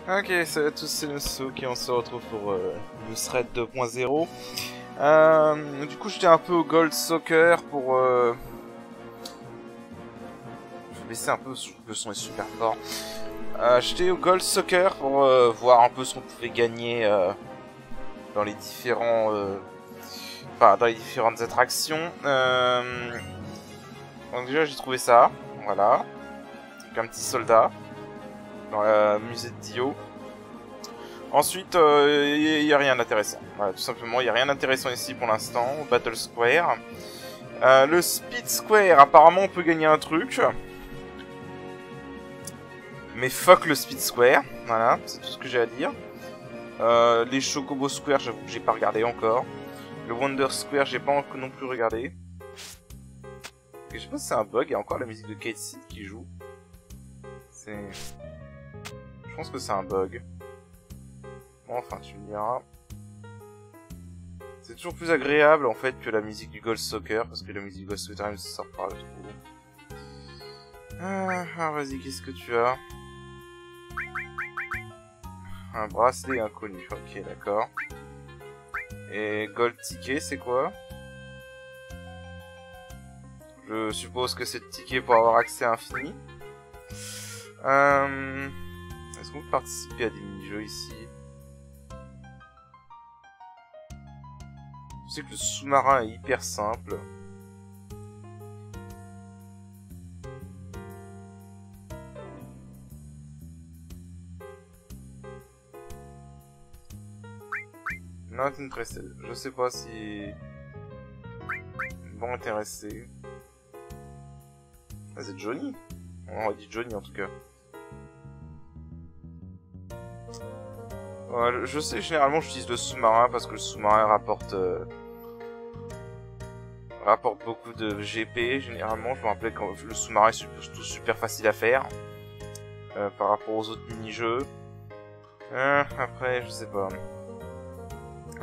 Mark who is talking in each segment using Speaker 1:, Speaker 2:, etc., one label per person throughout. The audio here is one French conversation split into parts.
Speaker 1: Ok, salut à tous, c'est Nosouk et on se retrouve pour le thread 2.0. Du coup, j'étais un peu au Gold Soccer pour... Je vais baisser un peu, le son est super fort. J'étais au Gold Soccer pour voir un peu ce qu'on pouvait gagner dans les différents... Enfin, dans les différentes attractions. Donc déjà, j'ai trouvé ça, voilà. Donc un petit soldat dans le musée de Dio. Ensuite, il n'y a rien d'intéressant. Voilà, tout simplement, il n'y a rien d'intéressant ici pour l'instant. Battle Square. Le Speed Square, apparemment, on peut gagner un truc. Mais fuck le Speed Square. Voilà, c'est tout ce que j'ai à dire. Les Chocobo Square, j'avoue que j'ai pas regardé encore. Le Wonder Square, j'ai pas non plus regardé. Et je sais pas si c'est un bug, il y a encore la musique de Kate Seed qui joue. C'est... Je pense que c'est un bug. Bon, enfin, tu me diras. C'est toujours plus agréable en fait que la musique du Gold Soccer, parce que la musique du Gold Soccer me sort par le trou. Ah, vas-y, qu'est-ce que tu as? Un bracelet inconnu, ok, d'accord. Et Gold Ticket, c'est quoi? Je suppose que c'est le ticket pour avoir accès à Infini. Est-ce qu'on peut participer à des mini-jeux ici? Je sais que le sous-marin est hyper simple. Not interested. Je sais pas si... ils vont intéresser. Ah, c'est Johnny? On aurait dit Johnny en tout cas. Ouais, je sais, généralement j'utilise le sous-marin parce que le sous-marin rapporte beaucoup de GP. Généralement, je me rappelais quand le sous-marin est surtout super facile à faire par rapport aux autres mini-jeux. Après, je sais pas.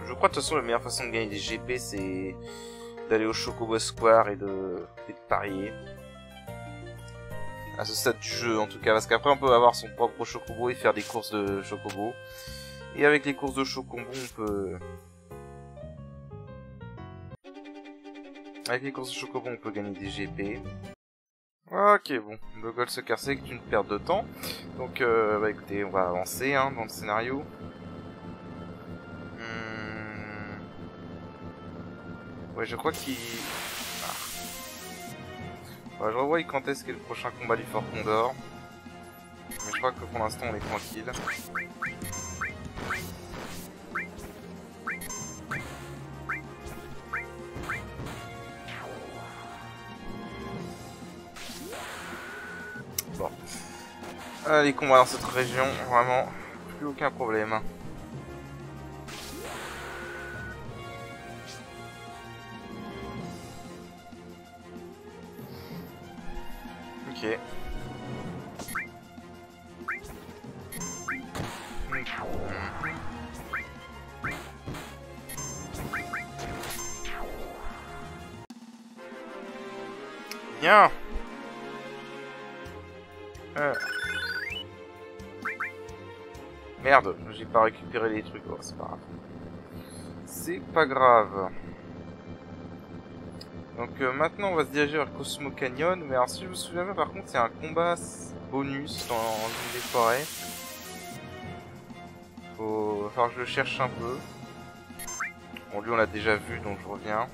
Speaker 1: Je crois de toute façon la meilleure façon de gagner des GP c'est d'aller au Chocobo Square et de parier. À ce stade du jeu en tout cas, parce qu'après on peut avoir son propre Chocobo et faire des courses de Chocobo. Et avec les courses de Chocobo on peut... Avec les courses de Chocobo on peut gagner des GP. Ok, bon, le Gold Soccer c'est une perte de temps. Donc bah écoutez, on va avancer hein, dans le scénario. Ouais, je crois qu'il... Ouais, je revois quand est-ce qu'est le prochain combat du Fort Condor. Mais je crois que pour l'instant on est tranquille. Bon. Les combats dans cette région, vraiment, plus aucun problème. Ok. Bien. Merde, j'ai pas récupéré les trucs. Oh, c'est pas grave. C'est pas grave. Donc maintenant on va se diriger vers Cosmo Canyon. Mais alors si je me souviens bien par contre il y a un combat bonus dans l'une des forêts. Faut falloir que je le cherche un peu. Bon lui on l'a déjà vu donc je reviens.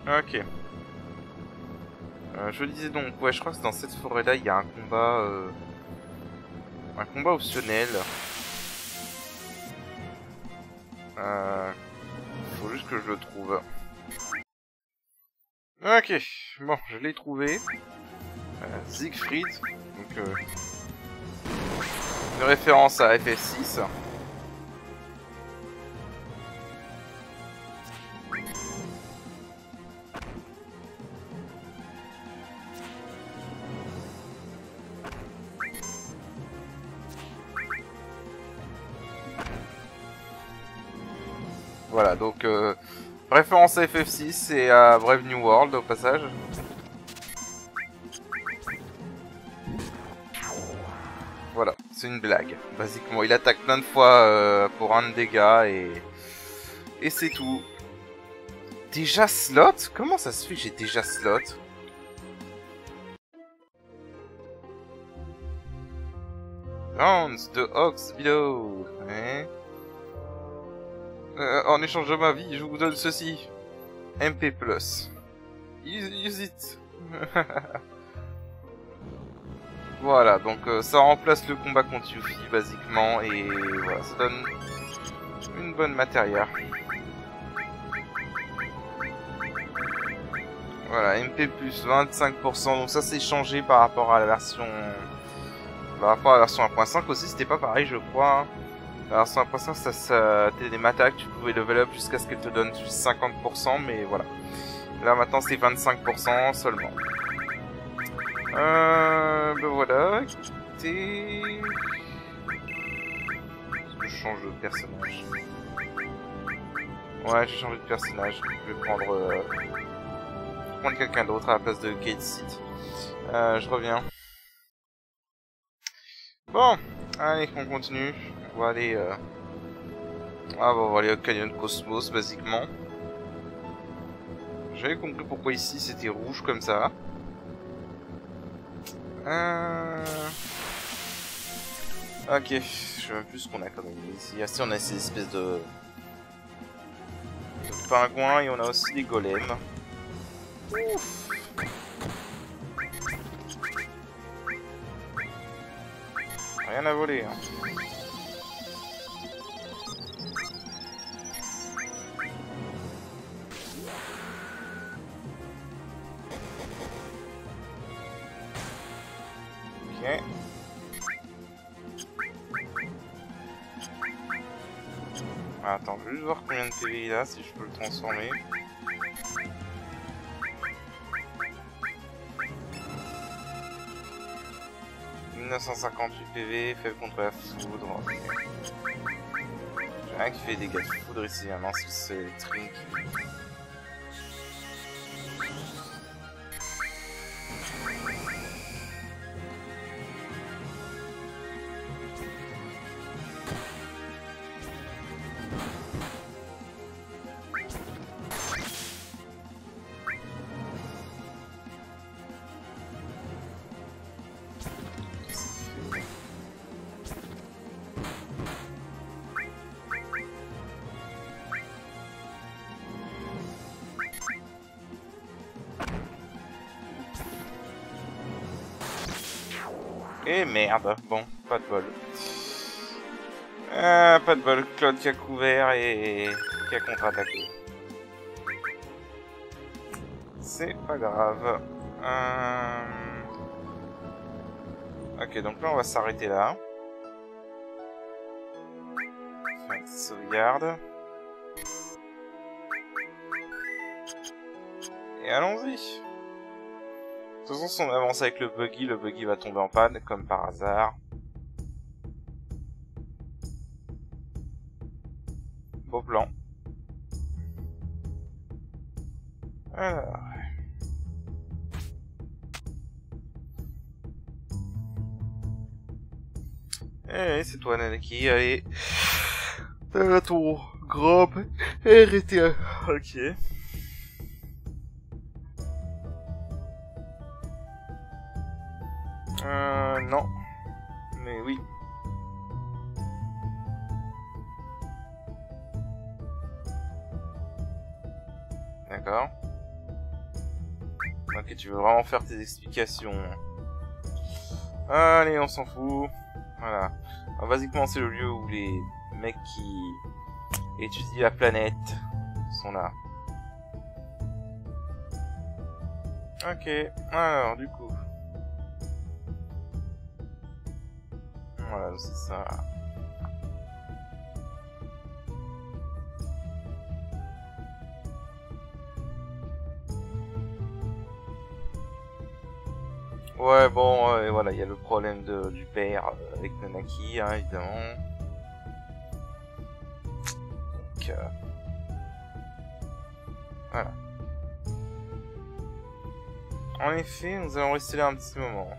Speaker 1: Ok. Je disais donc, ouais je crois que c'est dans cette forêt là il y a un combat optionnel. Faut juste que je le trouve. Ok, bon, je l'ai trouvé. Siegfried, donc une référence à FF6. Voilà, donc référence à FF6 et à Brave New World au passage. C'est une blague. Basiquement, il attaque plein de fois pour un de dégâts et c'est tout. Déjà slot? Comment ça se fait que j'ai déjà slot? Rounds de Ox below. Hein? En échange de ma vie, je vous donne ceci. MP+. Use it. Voilà, donc ça remplace le combat contre Yuffie, basiquement, et voilà, ça donne une bonne matérielle. Voilà, MP+, 25%, donc ça c'est changé par rapport à la version... Par rapport à la version 1.5 aussi, c'était pas pareil, je crois. La version 1.5, ça t'es des matériaux que tu pouvais level up jusqu'à ce qu'elle te donne 50%, mais voilà. Là maintenant c'est 25% seulement. Ben voilà, écoutez... Est-ce que je change de personnage? Ouais, j'ai changé de personnage. Je vais prendre quelqu'un d'autre à la place de Kate Seed. Je reviens. Bon, allez, on continue. On va aller... Ah, bon, on va aller au Canyon Cosmos, basiquement. J'avais compris pourquoi ici c'était rouge comme ça. Ok, je sais même plus ce qu'on a comme ennemi ici. Ah si, on a ces espèces de pingouins et on a aussi des golems. Ouf. Rien à voler. Hein. Ok. Attends, je vais juste voir combien de PV il a, si je peux le transformer. « 958 PV, faible contre la foudre. » J'ai rien qui fait des dégâts de foudre ici, hein. Non, c'est Trink. Et merde, bon, pas de bol. Pas de bol, Claude qui a couvert et qui a contre-attaqué. C'est pas grave. Ok, donc là on va s'arrêter là. Faire une sauvegarde. Et allons-y. De toute façon, si on avance avec le buggy va tomber en panne, comme par hasard. Beau plan. Alors... Eh, c'est toi, Nanaki, allez. T'as ton grand RT. Ok. Non. Mais oui. D'accord. Ok, tu veux vraiment faire tes explications. Allez, on s'en fout. Voilà. Alors, basiquement, c'est le lieu où les mecs qui étudient la planète sont là. Ok. Alors, du coup. Voilà, c'est ça. Ouais, bon, et voilà, il y a le problème du père avec Nanaki, hein, évidemment. Donc, voilà. En effet, nous allons rester là un petit moment.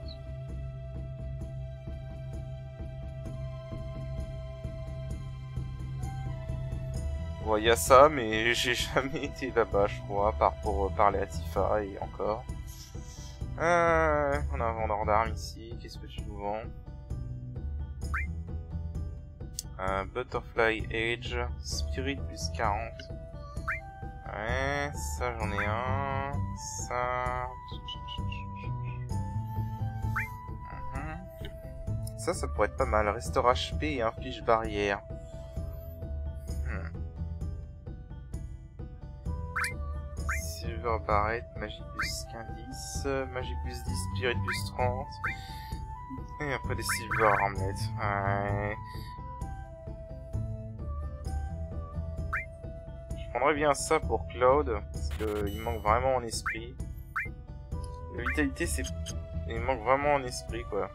Speaker 1: Bon, il y a ça, mais j'ai jamais été là-bas, je crois, à part pour parler à Tifa et encore. On a un vendeur d'armes ici. Qu'est-ce que tu nous vends? Butterfly Age, Spirit plus 40. Ouais, ça j'en ai un. Ça. Ça pourrait être pas mal. Restaure HP et inflige barrière. Silver Barret, magie plus 15, magie plus 10, Spirit plus 30. Et après des Silver Armlets. Ouais. Je prendrais bien ça pour Cloud, parce qu'il manque vraiment en esprit. La vitalité, c'est... Il manque vraiment en esprit, quoi.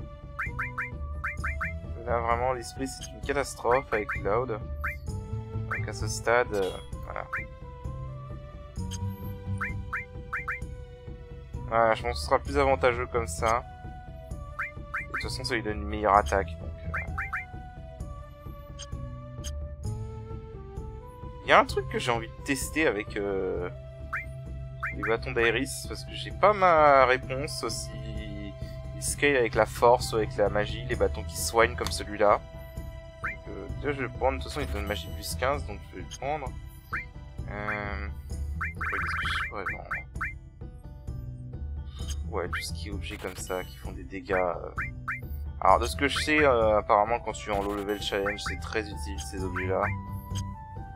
Speaker 1: Là, vraiment, l'esprit, c'est une catastrophe avec Cloud. Donc à ce stade, voilà. Voilà, je pense que ce sera plus avantageux comme ça. Et de toute façon, ça lui donne une meilleure attaque. Donc, il y a un truc que j'ai envie de tester avec les bâtons d'Aeris, parce que j'ai pas ma réponse si ils scale avec la force ou avec la magie, les bâtons qui soignent comme celui-là. Déjà, je vais le prendre. De toute façon, il donne magie plus 15, donc je vais le prendre. Qu'est-ce que je pourrais vendre? Ouais, tout ce qui est objet comme ça, qui font des dégâts. Alors, de ce que je sais, apparemment, quand tu es en low level challenge, c'est très utile ces objets-là.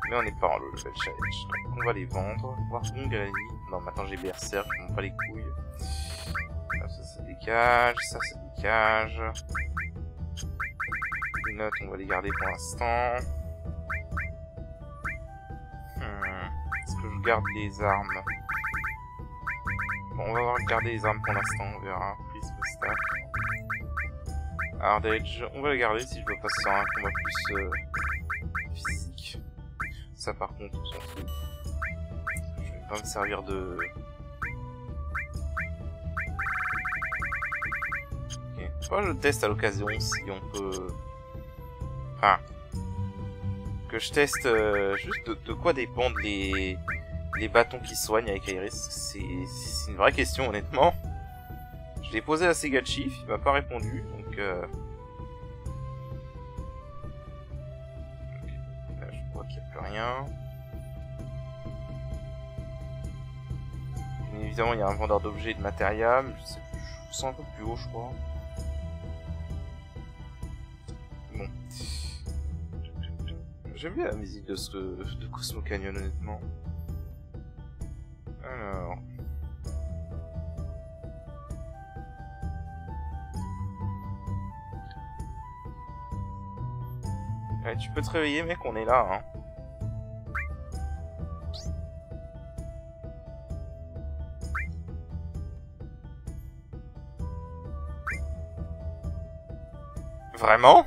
Speaker 1: Mais on n'est pas en low level challenge, donc on va les vendre. Voir Gongali. Non, maintenant j'ai Berserk, je m'en bats les couilles. Là, ça dégage, ça dégage. Les notes, on va les garder pour l'instant. Est-ce que je garde les armes? Bon, on va garder les armes pour l'instant, on verra. Prisme stack. Hard Edge, on va les garder si je veux passer sur un combat plus physique. Ça par contre, on s'en fout. Je vais pas me servir de... Ok. Je teste à l'occasion si on peut... Enfin... Que je teste juste de quoi dépendent les bâtons qui soignent avec Aeris. C'est une vraie question honnêtement. Je l'ai posé à Sega Chief, il m'a pas répondu, donc... Okay. Là, je crois qu'il n'y a plus rien. Bien évidemment, il y a un vendeur d'objets et de matériel, je sais plus, je sens un peu plus haut, je crois. Bon. J'aime bien la musique de Cosmo Canyon, honnêtement. Alors... Ouais, tu peux te réveiller, mec, on est là, hein. Vraiment?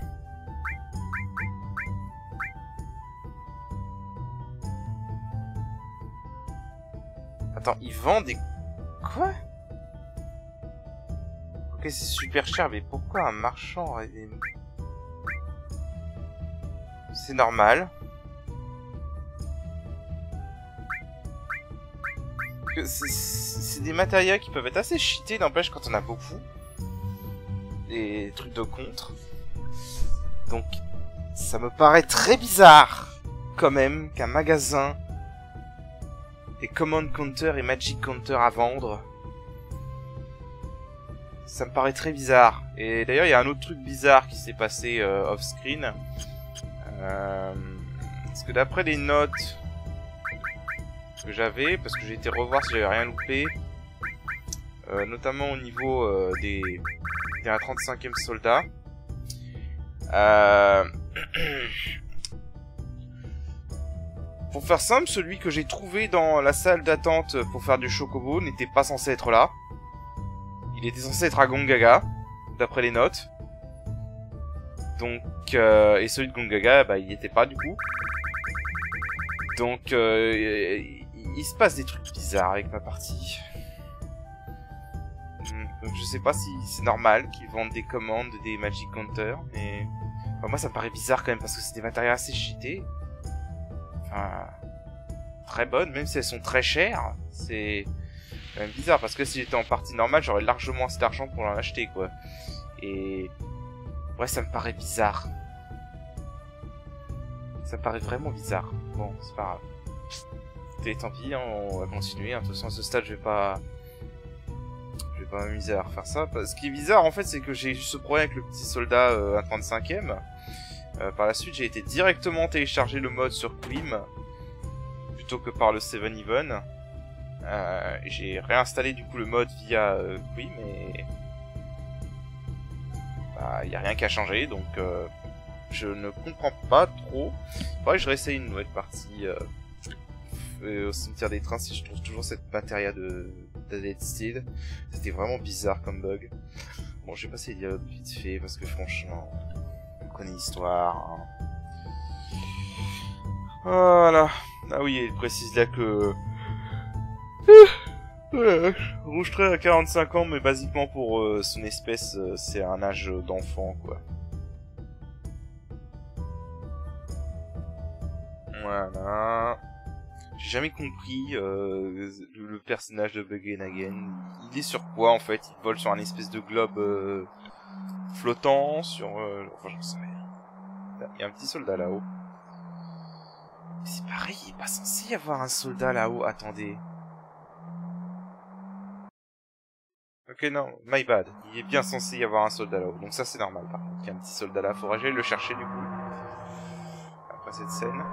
Speaker 1: Attends, ils vendent des... Quoi? Ok, c'est super cher, mais pourquoi un marchand aurait des... C'est normal. C'est des matériaux qui peuvent être assez cheatés, n'empêche, quand on a beaucoup. Des trucs de contre. Donc, ça me paraît très bizarre, quand même, qu'un magasin ait Command Counter et Magic Counter à vendre. Ça me paraît très bizarre. Et d'ailleurs, il y a un autre truc bizarre qui s'est passé off-screen. Parce que d'après les notes que j'avais, parce que j'ai été revoir si j'avais rien loupé, notamment au niveau des 35e soldats, pour faire simple, celui que j'ai trouvé dans la salle d'attente pour faire du chocobo n'était pas censé être là. Il était censé être à Gongaga, d'après les notes. Donc, et celui de Gongaga, bah, il n'y était pas du coup. Donc, il se passe des trucs bizarres avec ma partie. Donc, je sais pas si c'est normal qu'ils vendent des commandes, des Magic Counter, mais... Enfin, moi, ça me paraît bizarre quand même, parce que c'est des matériaux assez cheatés. Enfin, enfin, très bonnes, même si elles sont très chères. C'est quand même bizarre, parce que si j'étais en partie normale, j'aurais largement assez d'argent pour en acheter, quoi. Et... ouais, ça me paraît bizarre. Ça me paraît vraiment bizarre. Bon, c'est pas grave. Et tant pis, hein, on va continuer. De toute façon, à ce stade, je vais pas m'amuser à refaire ça. Ce qui est bizarre, en fait, c'est que j'ai eu ce problème avec le petit soldat à 35ème. Par la suite, j'ai été directement télécharger le mode sur Quim, plutôt que par le 7-Even. J'ai réinstallé du coup le mode via Quim, et... bah, y a rien qu'à changer, donc... je ne comprends pas trop. Faudrait que je réessaye une nouvelle partie au cimetière des trains si je trouve toujours cette bactéria de Dead Steel. C'était vraiment bizarre comme bug. Bon, je vais passer les dialogues vite fait parce que franchement, on connaît l'histoire. Hein. Voilà. Ah oui, il précise là que... Rouge Trait a 45 ans, mais basiquement pour son espèce, c'est un âge d'enfant, quoi. Voilà. J'ai jamais compris le personnage de Buggy Again. Il est sur quoi en fait? Il vole sur un espèce de globe flottant, sur... enfin j'en sais rien. Il y a un petit soldat là-haut. C'est pareil, il est pas censé y avoir un soldat là-haut. Attendez. Ok, non, my bad. Il est bien censé y avoir un soldat là-haut. Donc ça c'est normal par contre. Il y a un petit soldat là. Faudra que j'aille le chercher du coup. Après cette scène.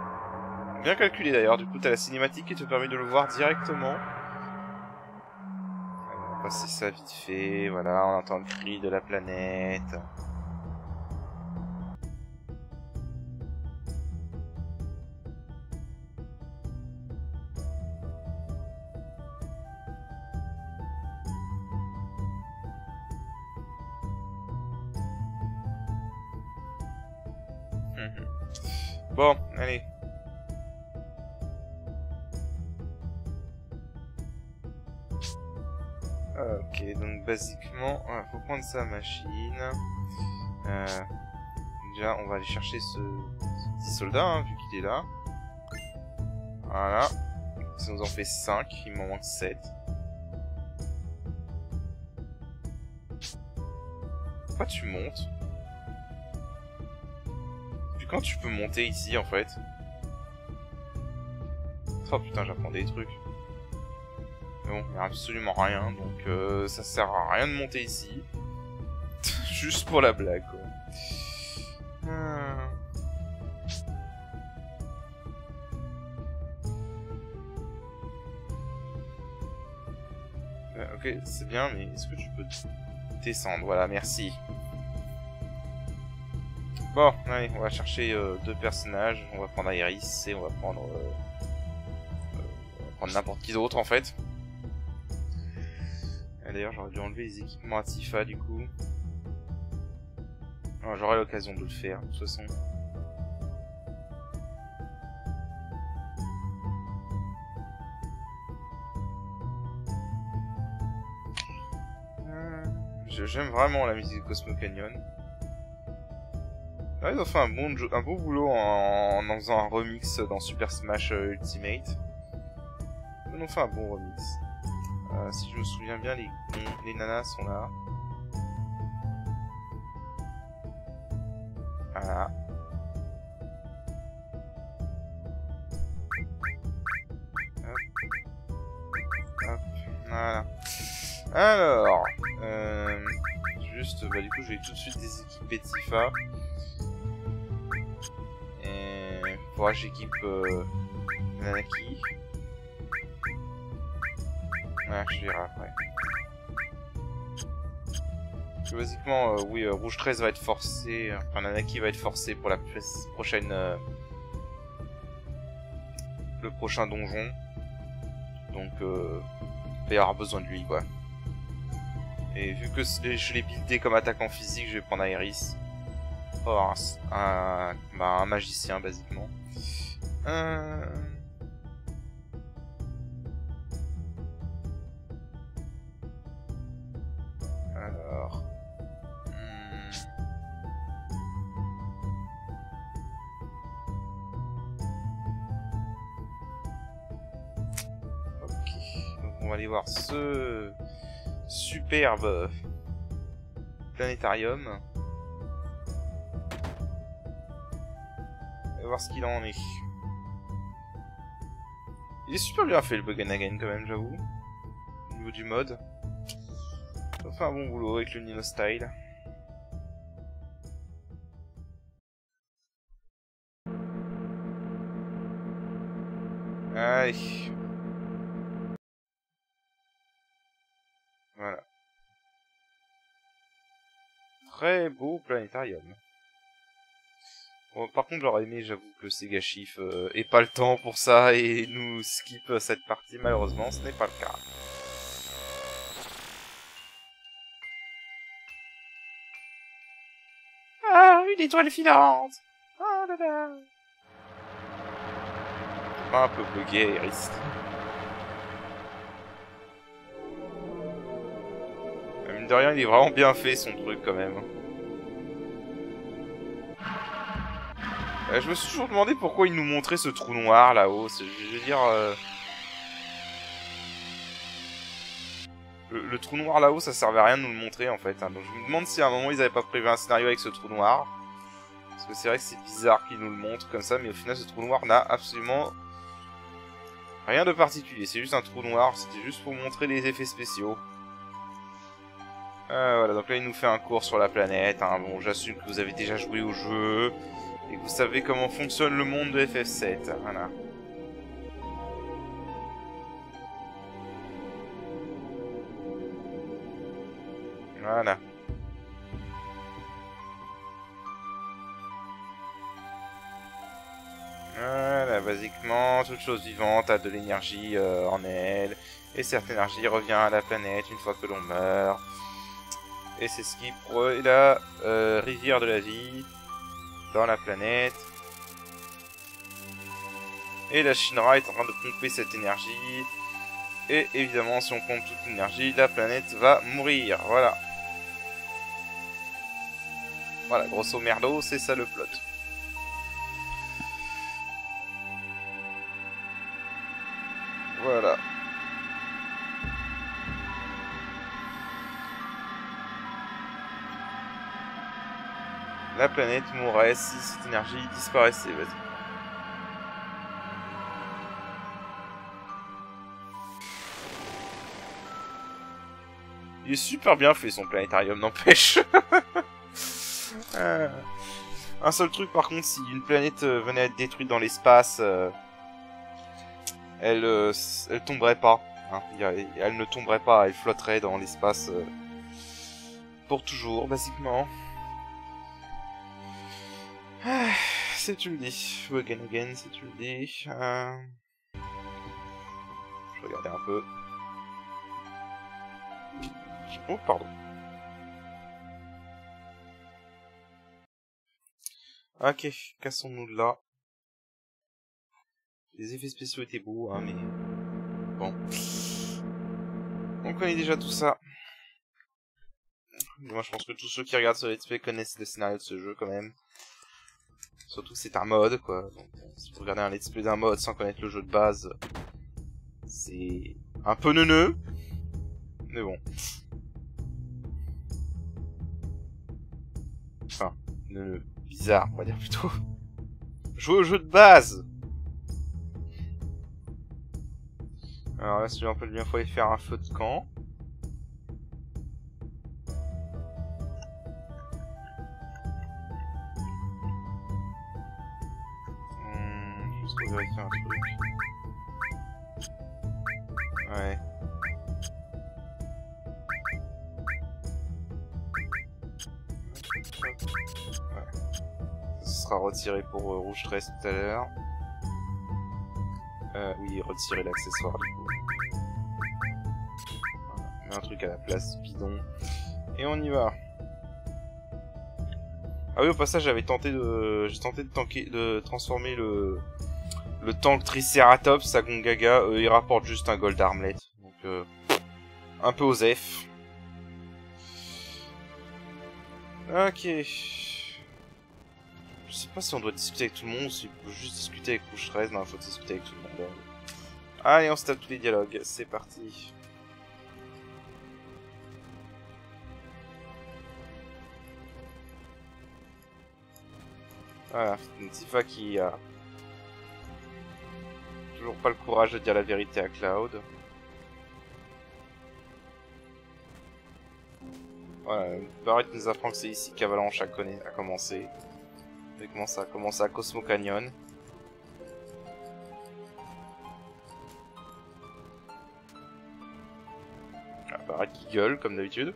Speaker 1: Bien calculé d'ailleurs, du coup t'as la cinématique qui te permet de le voir directement. On va passer ça vite fait, voilà, on entend le cri de la planète. Bon, allez. Ok, donc basiquement, faut prendre sa machine. Déjà, on va aller chercher ce petit soldat, hein, vu qu'il est là. Voilà. Ça nous en fait 5, il m'en manque 7. Pourquoi tu montes? Puis quand tu peux monter ici, en fait? Oh putain, j'apprends des trucs. Mais bon, il n'y a absolument rien, donc ça sert à rien de monter ici. Juste pour la blague, quoi. Ok, c'est bien, mais est-ce que tu peux descendre? Voilà, merci. Bon, allez, on va chercher deux personnages. On va prendre Iris et on va prendre n'importe qui d'autre, en fait. D'ailleurs, j'aurais dû enlever les équipements à Tifa, du coup. J'aurai l'occasion de le faire, de toute façon. J'aime vraiment la musique de Cosmo Canyon. Ouais, ils ont fait un beau boulot en faisant un remix dans Super Smash Ultimate. Ils ont fait un bon remix. Si je me souviens bien, les nanas sont là. Voilà. Hop. Hop. Voilà. Alors, juste, bah du coup, je vais tout de suite déséquiper Tifa. Et faudra que j'équipe Nanaki. Ouais, je verrai après. Parce que basiquement, oui, Rouge 13 va être forcé, enfin Nanaki va être forcé pour la prochaine... le prochain donjon. Donc, il va y avoir besoin de lui, quoi. Et vu que je l'ai buildé comme attaquant physique, je vais prendre Iris. Oh, un magicien, basiquement. Alors... on va aller voir ce superbe planétarium. On va voir ce qu'il en est. Il est super bien fait le Bug Again quand même, j'avoue. Au niveau du mode. Ça fait un bon boulot avec le Nino Style. Allez. Voilà. Très beau planétarium. Bon, par contre, j'aurais aimé, j'avoue, que Sega Chief ait pas le temps pour ça et nous skip cette partie. Malheureusement, ce n'est pas le cas. Ah, une étoile filante. Oh là là. Un peu bugué, Iris. Mine de rien, il est vraiment bien fait son truc quand même. Je me suis toujours demandé pourquoi il nous montrait ce trou noir là-haut. Je veux dire... Le trou noir là-haut, ça servait à rien de nous le montrer en fait. Hein. Donc je me demande si à un moment ils avaient pas prévu un scénario avec ce trou noir. Parce que c'est vrai que c'est bizarre qu'ils nous le montrent comme ça, mais au final ce trou noir n'a absolument rien de particulier. C'est juste un trou noir, c'était juste pour montrer les effets spéciaux. Voilà, donc là il nous fait un cours sur la planète. Hein. Bon, j'assume que vous avez déjà joué au jeu et que vous savez comment fonctionne le monde de FF7. Voilà. Voilà. Voilà, basiquement, toute chose vivante a de l'énergie en elle. Et cette énergie revient à la planète une fois que l'on meurt. Et c'est ce qui est la rivière de la vie dans la planète. Et la Shinra est en train de pomper cette énergie. Et évidemment, si on pompe toute l'énergie, la planète va mourir. Voilà. Voilà, grosso merdo, c'est ça le plot. Voilà. La planète mourrait si cette énergie disparaissait. Vas-y. Il est super bien fait son planétarium, n'empêche. Un seul truc par contre, si une planète venait à être détruite dans l'espace, elle tomberait pas. Hein. Elle ne tomberait pas, elle flotterait dans l'espace pour toujours, basiquement. Si tu le dis. Again, si tu le dis. Je vais regarder un peu. Oh, pardon. Ok, cassons-nous de là. Les effets spéciaux étaient beaux, hein, mais... Bon. On connaît déjà tout ça. Moi, je pense que tous ceux qui regardent ce let's play connaissent le scénario de ce jeu, quand même. Surtout que c'est un mode, quoi. Donc, si vous regardez un let's play d'un mode sans connaître le jeu de base, c'est un peu neuneux. Mais bon. Enfin, neuneux. Bizarre, on va dire plutôt. Jouer au jeu de base. Alors là, celui-là, on peut bien faut aller faire un feu de camp. Juste pour vérifier un truc. Ouais. Ouais. Ça sera retiré pour Rouge 13 tout à l'heure. Oui, retirer l'accessoire du coup. Voilà. On met un truc à la place, bidon. Et on y va. Ah oui, au passage, j'ai tenté de transformer le tank Triceratops à Gongaga. Il rapporte juste un gold armlet. Donc, un peu osef. Ok. Je sais pas si on doit discuter avec tout le monde ou si on peut juste discuter avec Rouge 13. Non, il faut discuter avec tout le monde. Allez, on se tape tous les dialogues. C'est parti. Voilà, une Tifa qui a toujours pas le courage de dire la vérité à Cloud. Voilà, Barrett nous apprend que c'est ici qu'Avalanche a commencé. Et comment ça a commencé à Cosmo Canyon. Ah, Barrett qui gueule, comme d'habitude.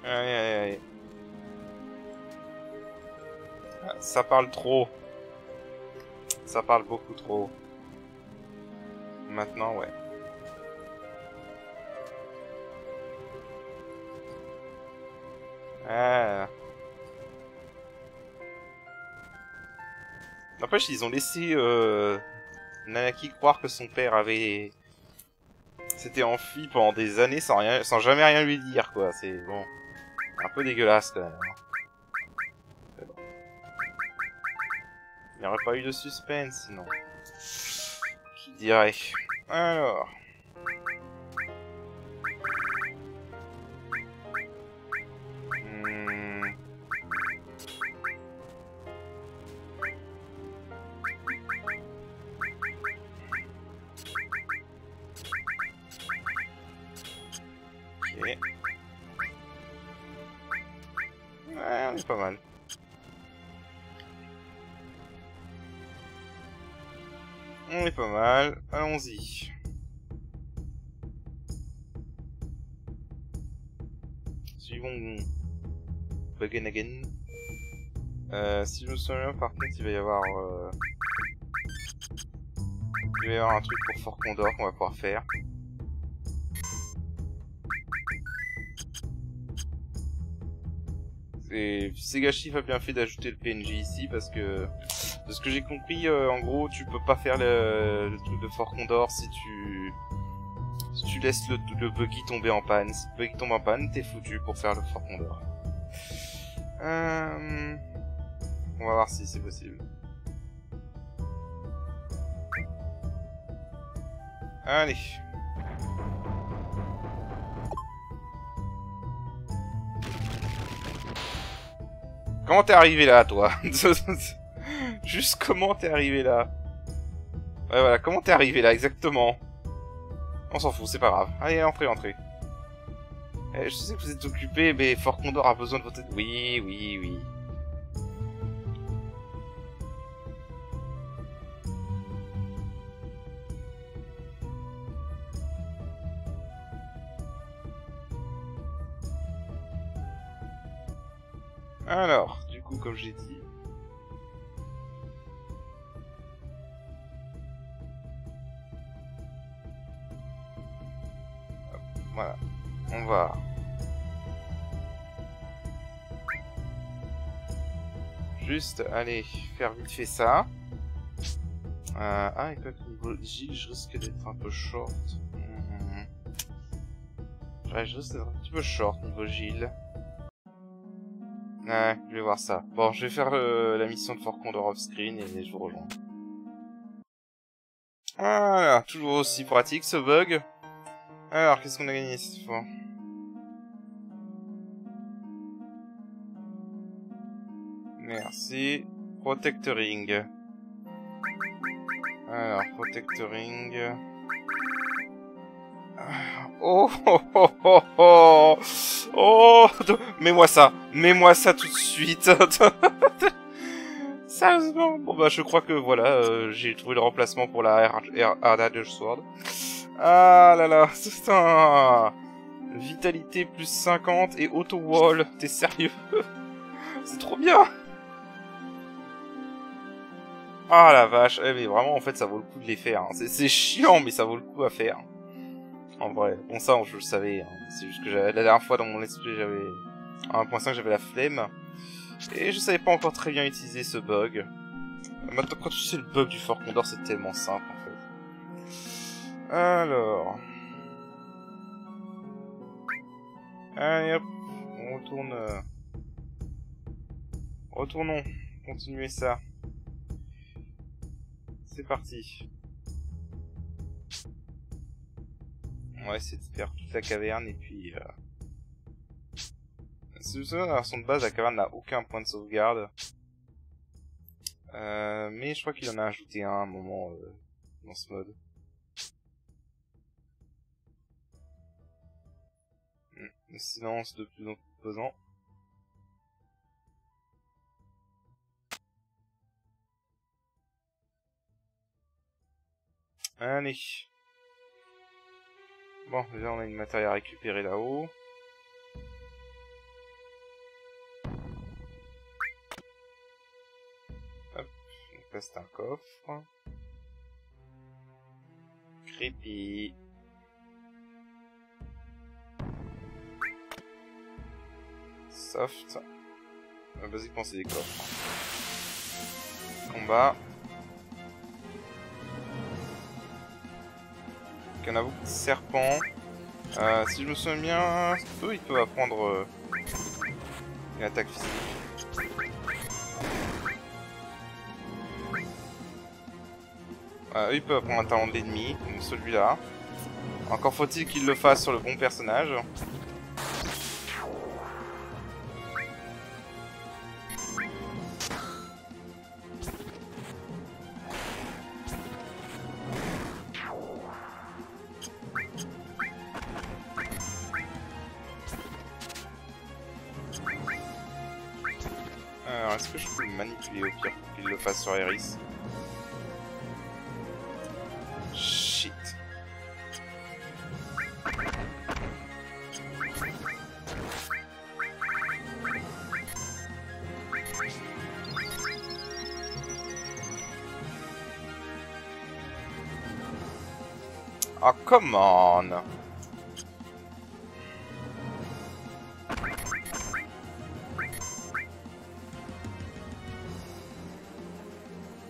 Speaker 1: Aïe aïe aïe. Ah, ça parle trop. Ça parle beaucoup trop. Maintenant, ouais. Ah. N'empêche, ils ont laissé Nanaki croire que son père s'était enfui pendant des années sans jamais rien lui dire, quoi. C'est bon, un peu dégueulasse quand même. Mais bon. Il n'y aurait pas eu de suspense sinon. Qui dirait. Alors. Ok. Ouais, on est pas mal. On est pas mal. Allons-y. Suivons Buggen. Si je me souviens, par contre, il va y avoir un truc pour Fort Condor qu'on va pouvoir faire. Et Sega Chief a bien fait d'ajouter le PNJ ici parce que, de ce que j'ai compris, en gros, tu peux pas faire le truc de Fort Condor si tu laisses le buggy tomber en panne. Si le buggy tombe en panne, t'es foutu pour faire le Fort Condor. On va voir si c'est possible. Allez. Comment t'es arrivé là, toi? Juste comment t'es arrivé là? Ouais, voilà, comment t'es arrivé là, exactement? On s'en fout, c'est pas grave. Allez, entrez. Je sais que vous êtes occupé, mais Fort Condor a besoin de votre aide. Oui. Alors, du coup, comme j'ai dit... Hop, voilà, on va... Juste, aller faire vite fait ça. Ah, et quoi que niveau Gilles, je risque d'être un peu short. Ouais, je risque d'être un petit peu short niveau Gilles. Ouais, je vais voir ça. Bon, je vais faire la mission de Fort Condor off-screen et je vous rejoins. Voilà, toujours aussi pratique ce bug. Alors, qu'est-ce qu'on a gagné cette fois? Merci. Protectoring. Alors, Protectoring. Oh oh oh oh oh oh, mets-moi ça tout de suite. Sérieusement. Bon bah je crois que voilà, j'ai trouvé le remplacement pour la Hard Sword. Ah là là, c'est un... Vitalité plus 50 et auto-wall, t'es sérieux? C'est trop bien. Ah la vache, mais vraiment en fait ça vaut le coup de les faire. Hein. C'est chiant mais ça vaut le coup à faire. En vrai, bon ça je le savais, hein. C'est juste que la dernière fois dans mon esprit j'avais... À 1.5 j'avais la flemme. Et je savais pas encore très bien utiliser ce bug. Maintenant quand tu sais le bug du Fort Condor c'est tellement simple en fait. Alors... Allez hop, on retourne... Retournons, continuez ça. C'est parti. On va essayer de faire toute la caverne et puis... Si vous savez, dans la version de base, la caverne n'a aucun point de sauvegarde. Mais je crois qu'il en a ajouté un à un moment dans ce mode. Le silence de plus en plus pesant. Allez. Bon, déjà on a une matière à récupérer là-haut. Hop, donc là c'est un coffre. Creepy. Soft. Basiquement c'est des coffres. Combat. Donc il y en a beaucoup de serpents. Si je me souviens bien, eux ils peuvent apprendre une attaque physique. Eux ils peuvent apprendre un talent de l'ennemi, comme celui-là. Encore faut-il qu'il le fasse sur le bon personnage. Alors, est-ce que je peux le manipuler au pire pour qu'il le fasse sur Iris? Shit. Oh, come on!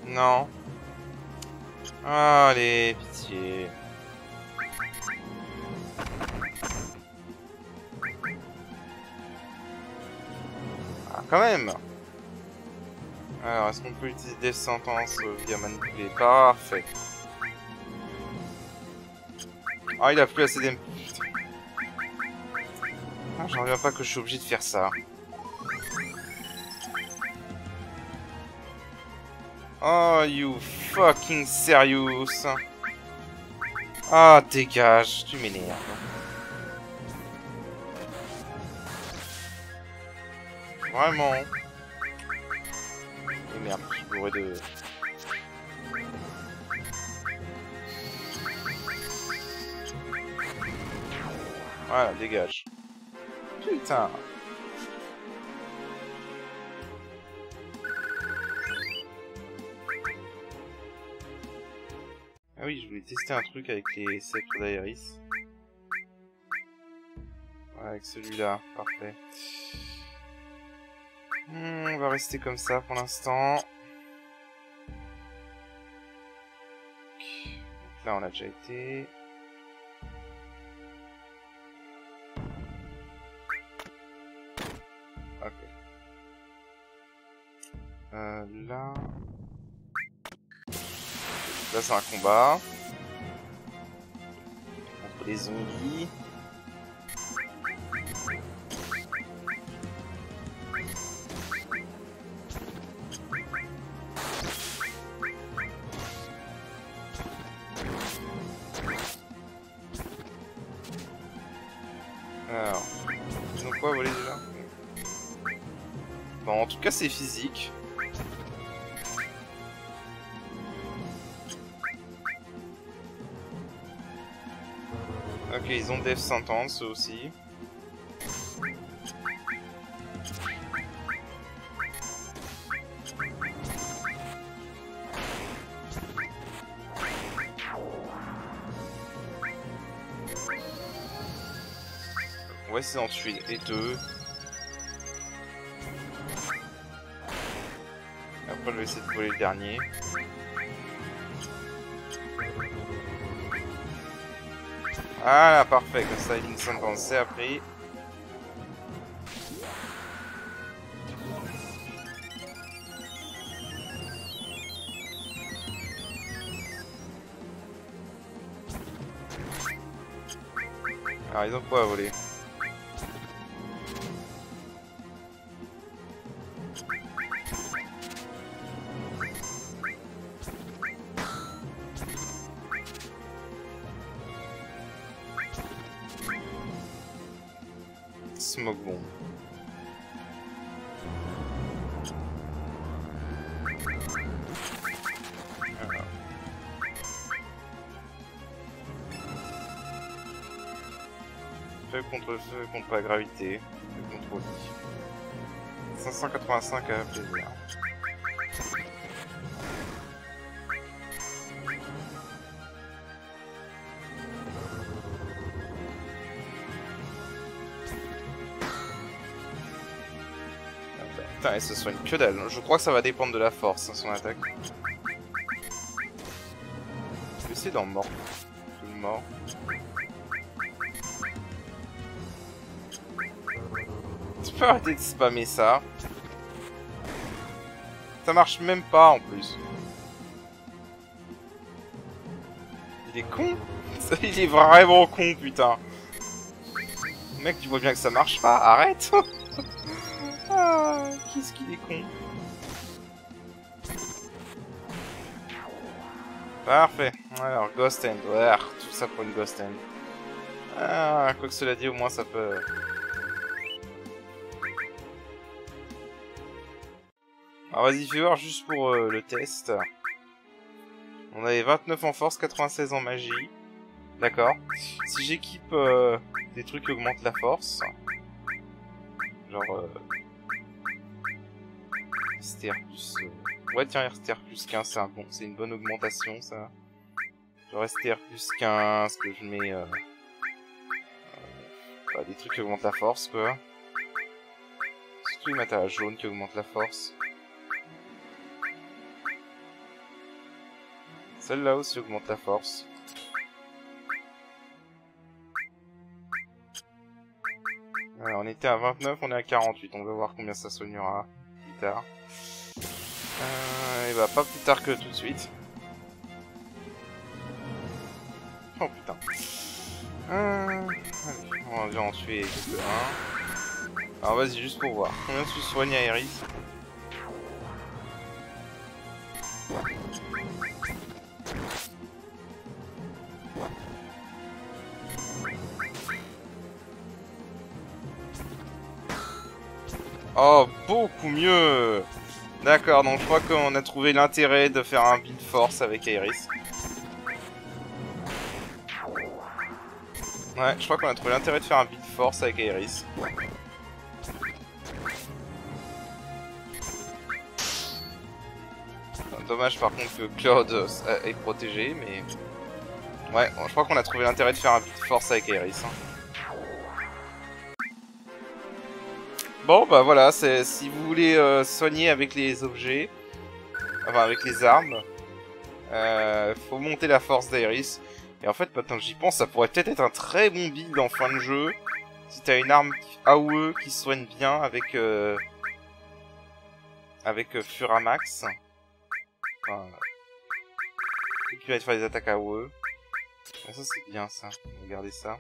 Speaker 1: Non. Allez, pitié. Ah, quand même. Alors, est-ce qu'on peut utiliser des sentences via manipuler? Parfait. Ah, il a plus assez d'MP. Ah, j'en reviens pas que je suis obligé de faire ça. Oh, you fucking serious? Ah, dégage, tu m'énerves. Vraiment. Et merde, je suis bourré de... Voilà, dégage. Putain. Ah oui, je voulais tester un truc avec les sceptres d'Aeris. Ouais, avec celui-là, parfait. On va rester comme ça pour l'instant. Donc là, on a déjà été. Ok. Là... Là, c'est un combat. Contre les zombies. Alors... Ils ont quoi volé déjà? Bon, en tout cas, c'est physique. Ok, ils ont Death Sentence, eux aussi. On va essayer d'en tuer les deux. Après, je vais essayer de voler le dernier. Voilà, parfait, comme ça, Healing Sentence, c'est appris. Alors ils ont quoi à voler? Smoke bomb. Voilà. Feu contre feu, contre la gravité, feu contre vie. 585 à plaisir. Putain, elle se soigne que dalle. Je crois que ça va dépendre de la force, hein, son attaque. Je vais essayer d'en mort. Tout le mort. Tu peux arrêter de spammer ça. Ça marche même pas en plus. Il est con. Il est vraiment con, putain. Mec, tu vois bien que ça marche pas. Arrête. Ah, qu'est-ce qu'il est con. Parfait. Alors, Ghost End. Ouais, tout ça pour une Ghost End. Ah, quoi que cela dit, au moins ça peut... Alors vas-y, fais voir juste pour le test. On avait 29 en force, 96 en magie. D'accord. Si j'équipe des trucs qui augmentent la force... Genre... STR plus... Ouais tiens, STR plus 15, c'est une bonne augmentation ça. Genre STR plus 15, que je mets... bah, des trucs qui augmentent la force quoi. Surtout les matériaux jaunes qui augmentent la force. Celle-là aussi augmente la force. Alors, on était à 29, on est à 48. On va voir combien ça soignera plus tard. Et bah pas plus tard que tout de suite. Oh putain. Allez, on va en tuer quelques-uns. Alors vas-y, juste pour voir. Combien tu soignes à Aeris? Oh, beaucoup mieux. D'accord, donc je crois qu'on a trouvé l'intérêt de faire un build force avec Aeris. Ouais, je crois qu'on a trouvé l'intérêt de faire un build force avec Aeris. Dommage par contre que Claude est protégé, mais... Ouais, je crois qu'on a trouvé l'intérêt de faire un build force avec Aeris. Hein. Bon bah voilà, si vous voulez soigner avec les objets, enfin avec les armes, faut monter la force d'Aeris. Et en fait maintenant que j'y pense, ça pourrait peut-être être un très bon build en fin de jeu, si t'as une arme AOE qui soigne bien avec Furamax. Enfin, qui va faire des attaques AOE. Ah, ça c'est bien ça, regardez ça.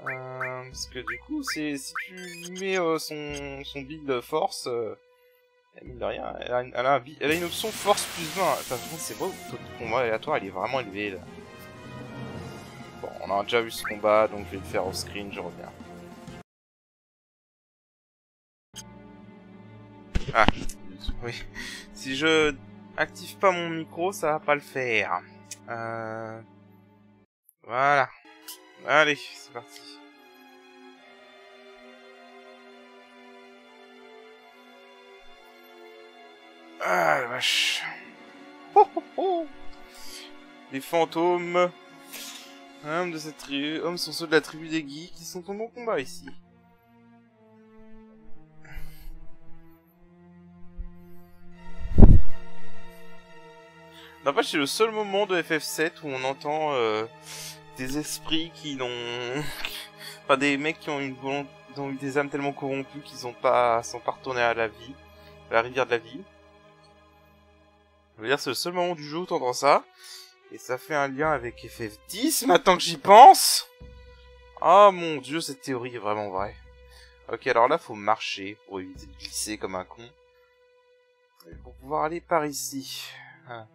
Speaker 1: Parce que du coup, si tu mets son build force, mine de rien, elle a une option force plus 20. Attends, c'est beau, le combat aléatoire, il est vraiment élevé là. Bon, on a déjà vu ce combat, donc je vais le faire off screen, je reviens. Ah, oui. Si je active pas mon micro, ça va pas le faire. Voilà. Allez, c'est parti. Ah la vache. Oh, oh, oh. Les fantômes de cette tribu, hommes sont ceux de la tribu des geeks qui sont en bon combat ici. N'empêche, c'est le seul moment de FF7 où on entend des esprits qui n'ont... enfin, des mecs qui ont ont eu des âmes tellement corrompues qu'ils sont pas retournés à la vie, à la rivière de la vie. Je veux dire, c'est le seul moment du jeu où t'entends ça. Et ça fait un lien avec FF10, maintenant que j'y pense. Oh mon dieu, cette théorie est vraiment vraie. Ok, alors là, faut marcher pour éviter de glisser comme un con. Et pour pouvoir aller par ici. Ah.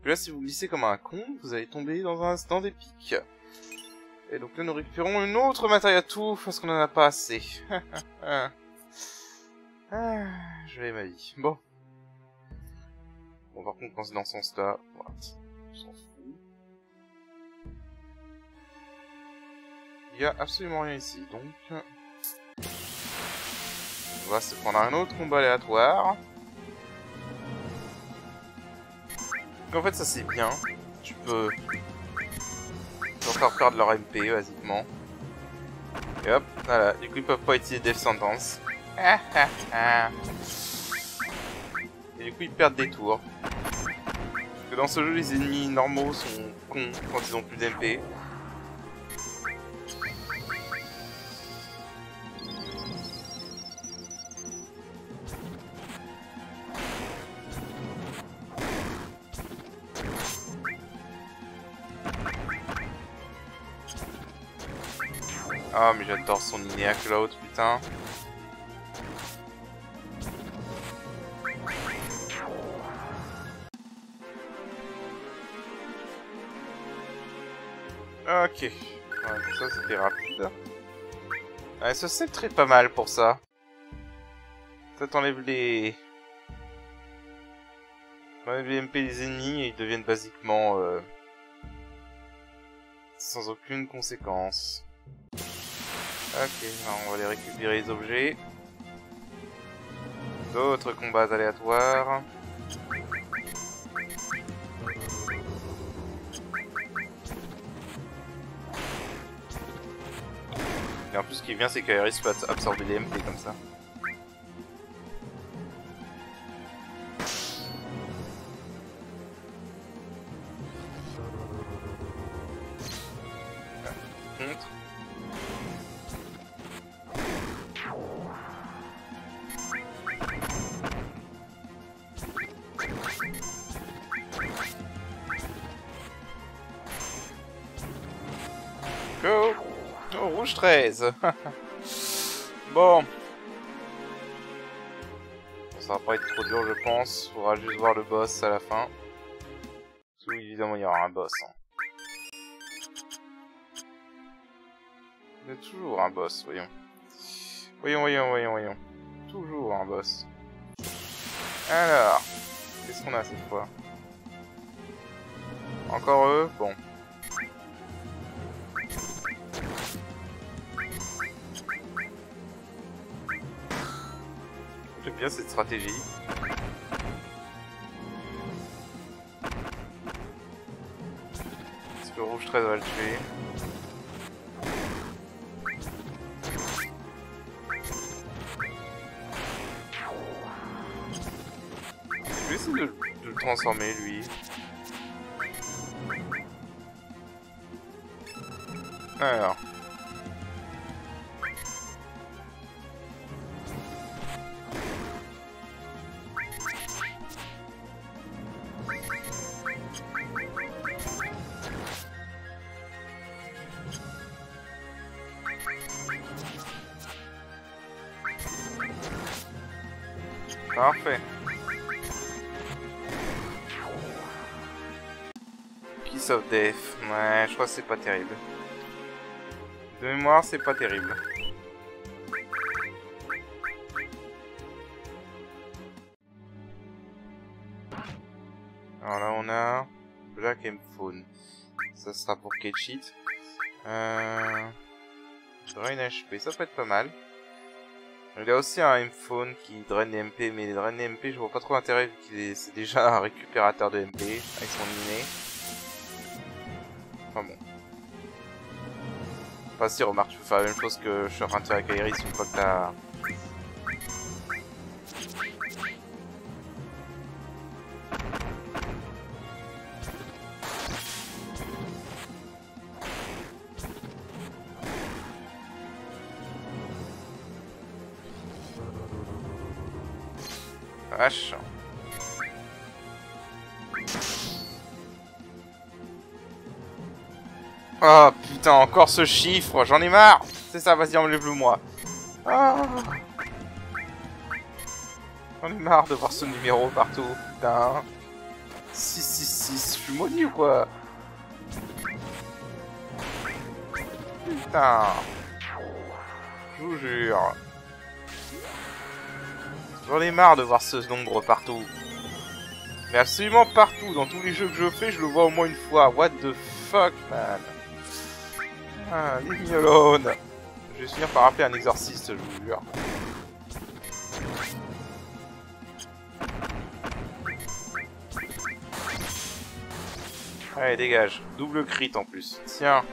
Speaker 1: Puis là, si vous glissez comme un con, vous allez tomber dans des pics. Et donc là, nous récupérons une autre matériel à tout parce qu'on en a pas assez. Je vais ma vie. Bon. Bon, par contre, quand c'est dans ce sens-là, voilà, on s'en fout. Il y a absolument rien ici, donc... On va se prendre un autre combat aléatoire. En fait, ça c'est bien. Tu peux encore perdre leur MP, basiquement. Et hop, voilà. Du coup, ils peuvent pas utiliser Death Sentence. Et du coup, ils perdent des tours. Parce que dans ce jeu, les ennemis normaux sont cons quand ils ont plus d'MP. Ah, mais j'adore son Inéa Cloud, putain. Ok. Ouais, ça c'était rapide. Ouais, ça c'est très pas mal pour ça. Ça t'enlève les... T'enlèves les MP des ennemis et ils deviennent basiquement... sans aucune conséquence. Ok, alors on va aller récupérer les objets. D'autres combats aléatoires. Et en plus, ce qui est bien, c'est qu'Aeris peut absorber des MP comme ça. Contre. Go! Oh, rouge 13. Bon. Ça va pas être trop dur, je pense. Faudra juste voir le boss à la fin. Parce que, évidemment, il y aura un boss. Hein. Il y a toujours un boss, voyons. Voyons. Toujours un boss. Alors. Qu'est-ce qu'on a cette fois? Encore eux? Bon. J'aime bien cette stratégie. Est-ce que rouge 13 va le tuer? Je vais essayer de le transformer lui. Alors. Parfait. Kiss of Death. Ouais, je crois que c'est pas terrible. De mémoire, c'est pas terrible. Alors là, on a Black M Phone. Ça sera pour Ketchit. Drain HP, ça peut être pas mal. Il y a aussi un M-Phone qui draine les MP, mais les draines les MP, je vois pas trop l'intérêt vu qu'il c'est déjà un récupérateur de MP avec son inné. Enfin bon. Enfin si, remarque, tu peux faire la même chose que je suis en train de faire avec Aeris une fois que t'as... Vache. Oh putain, encore ce chiffre, j'en ai marre. C'est ça, vas-y, enlève-le moi. Ah. J'en ai marre de voir ce numéro partout, putain. 666, je suis maudit ou quoi? Putain. Je vous jure. J'en ai marre de voir ce nombre partout. Mais absolument partout, dans tous les jeux que je fais, je le vois au moins une fois. What the fuck, man. Ah, leave me alone. Je vais finir par appeler un exorciste, je vous jure. Allez, dégage. Double crit en plus. Tiens.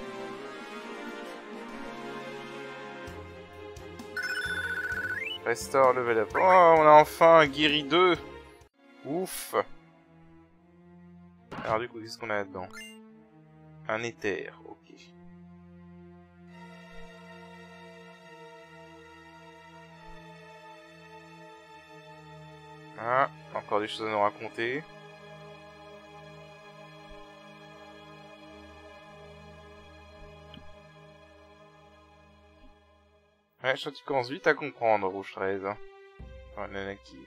Speaker 1: Restore level up. Oh, on a enfin un guéri 2. Ouf. Alors du coup, qu'est-ce qu'on a là-dedans? Un éther, ok. Ah, encore des choses à nous raconter. Ouais, je crois que tu commences vite à comprendre, Rouge 13. Oh, Nanaki.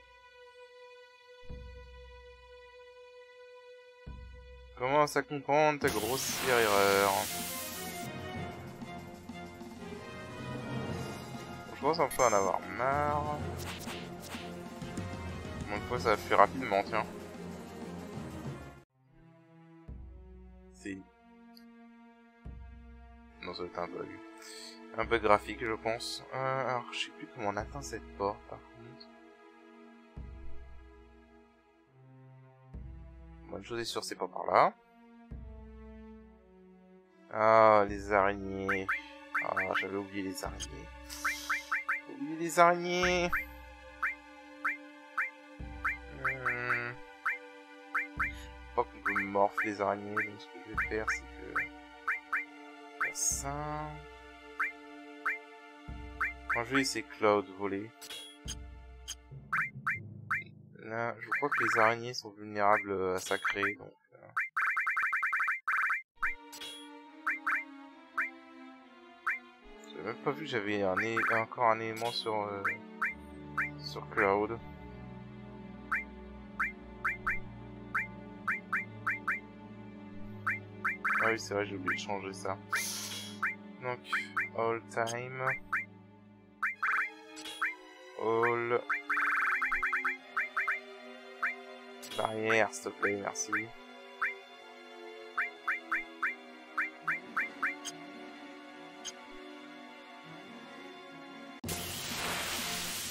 Speaker 1: Commence à comprendre ta grossière erreur. Je pense qu'on peut en avoir marre. Bon, une fois, ça fait rapidement, tiens. C'est... Non, ça va être un bug. Un bug graphique, je pense. Alors, je sais plus comment on atteint cette porte, par contre. Bonne chose est sûre, c'est pas par là. Ah, les araignées. Ah, j'avais oublié les araignées. J'ai oublié les araignées. Je crois qu'on peut morph les araignées, donc ce que je vais faire, c'est que... faire ça... Quand je vais laisser Cloud voler. Là, je crois que les araignées sont vulnérables à sacré, donc... J'avais même pas vu que j'avais encore un élément sur Cloud. Ah oui, c'est vrai, j'ai oublié de changer ça. Donc, all time... All... Barrière, s'il te plaît, merci.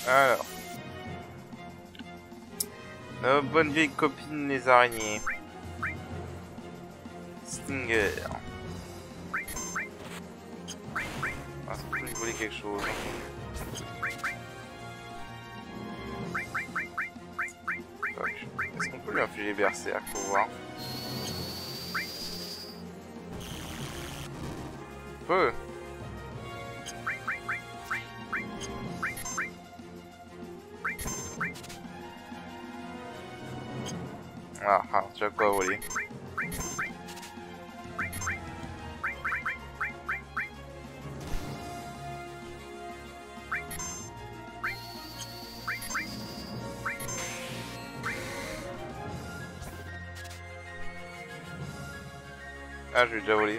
Speaker 1: Alors. Nos bonnes vieilles copines les araignées. Stinger. Ah, ça peut lui voler quelque chose. Est-ce qu'on peut lui infliger berserk pour voir? On peut. Ah, tu as quoi voler? Ah, je vais déjà voler.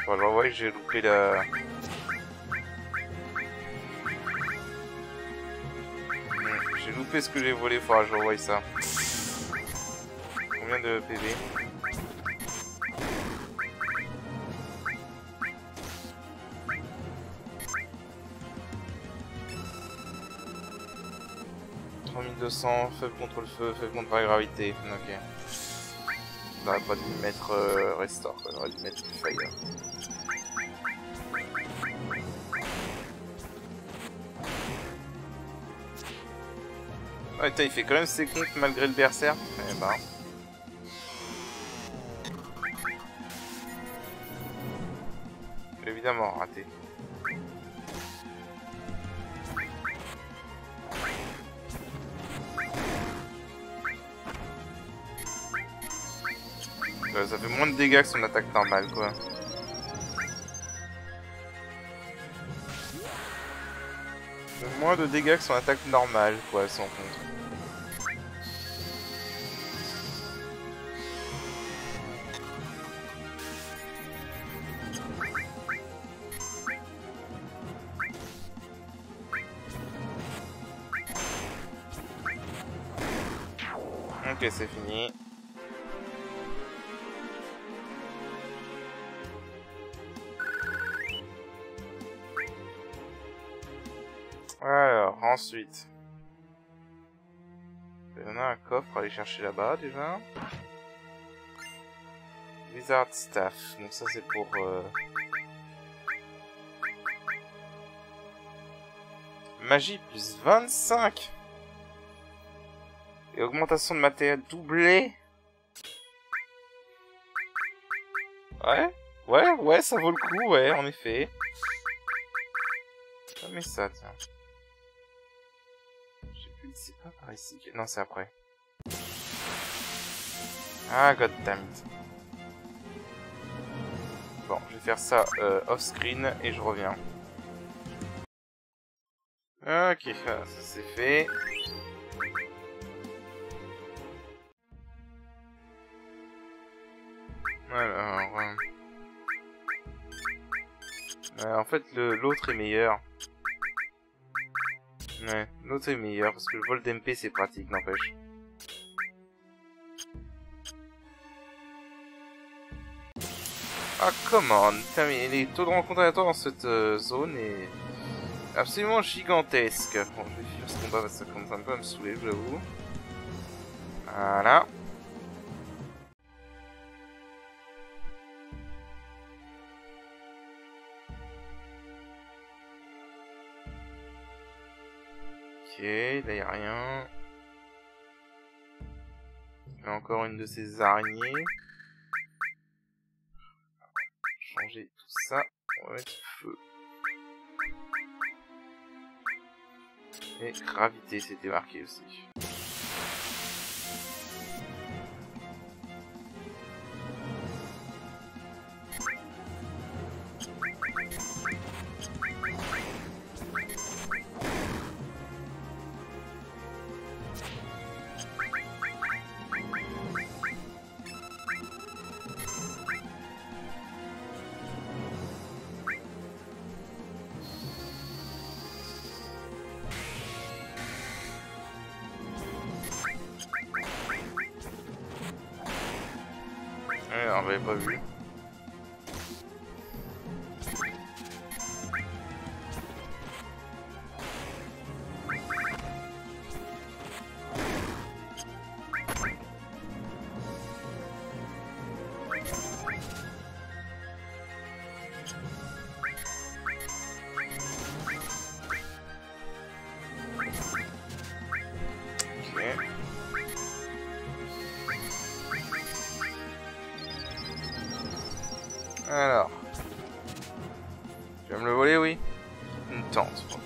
Speaker 1: Bon, je vois que j'ai loupé la... J'ai loupé ce que j'ai volé, faudra que je revoie ça. Combien de PV? « 3200, faible contre le feu, faible contre la gravité. » Ok. J'aurais pas dû mettre Restore, j'aurais dû mettre Fire. Ah, putain, il fait quand même ses comptes malgré le berserk. Eh ben. Évidemment raté. Ça fait moins de dégâts que son attaque normale, quoi. moins de dégâts que son attaque normale, quoi, sans compte. Ok, c'est fini. Alors, ensuite. On a un coffre à aller chercher là-bas, déjà. Wizard Staff. Donc ça, c'est pour... Magie plus 25. Et augmentation de matériel doublée. Ouais, ça vaut le coup, ouais, en effet. Ah, mais ça, tiens. J'ai plus dit, c'est pas par ici. Non, c'est après. Ah, goddammit. Bon, je vais faire ça off-screen et je reviens. Ok, ça c'est fait. Alors... en fait, l'autre est meilleur. Ouais, l'autre est meilleur parce que le vol d'MP c'est pratique, n'empêche. Ah, come on! Putain, mais les taux de rencontre aléatoires dans cette zone est absolument gigantesque. Bon, je vais finir ce combat parce que ça commence un peu à me saouler, j'avoue. Voilà. Ok, là y'a rien. Il y a encore une de ces araignées. Changer tout ça. On va mettre feu. Et gravité, c'était marqué aussi. On l'avait pas vu. Alors. Tu vas me le voler, oui? Une tente. Okay.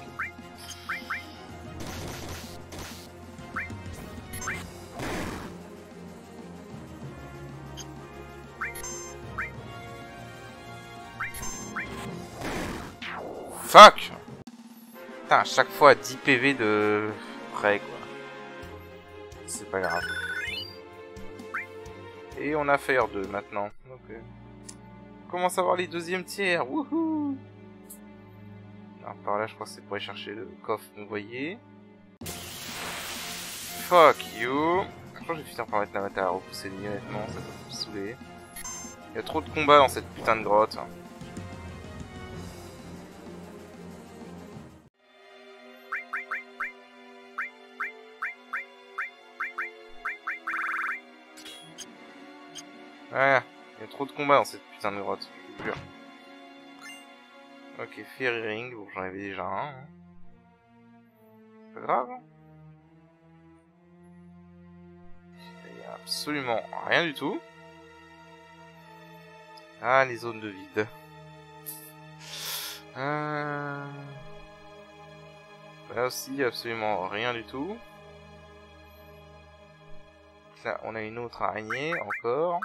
Speaker 1: Fuck! Putain, à chaque fois 10 PV de près, quoi. C'est pas grave. Et on a Fire 2 maintenant. Donc, on commence à voir les deuxièmes tiers. Wouhou! Alors, par là, je crois que c'est pour aller chercher le coffre, vous voyez. Fuck you! Je crois que je vais finir par mettre la matière à repousser le nid, honnêtement, ça va me saouler. Il y a trop de combats dans cette putain de grotte. Ah, il y a trop de combats dans cette putain de grotte, je vous jure. Ok, Fairy Ring, bon j'en avais déjà un. Hein. C'est pas grave. Hein. Il y a absolument rien du tout. Ah, les zones de vide. Là aussi, absolument rien du tout. Là, on a une autre araignée, encore.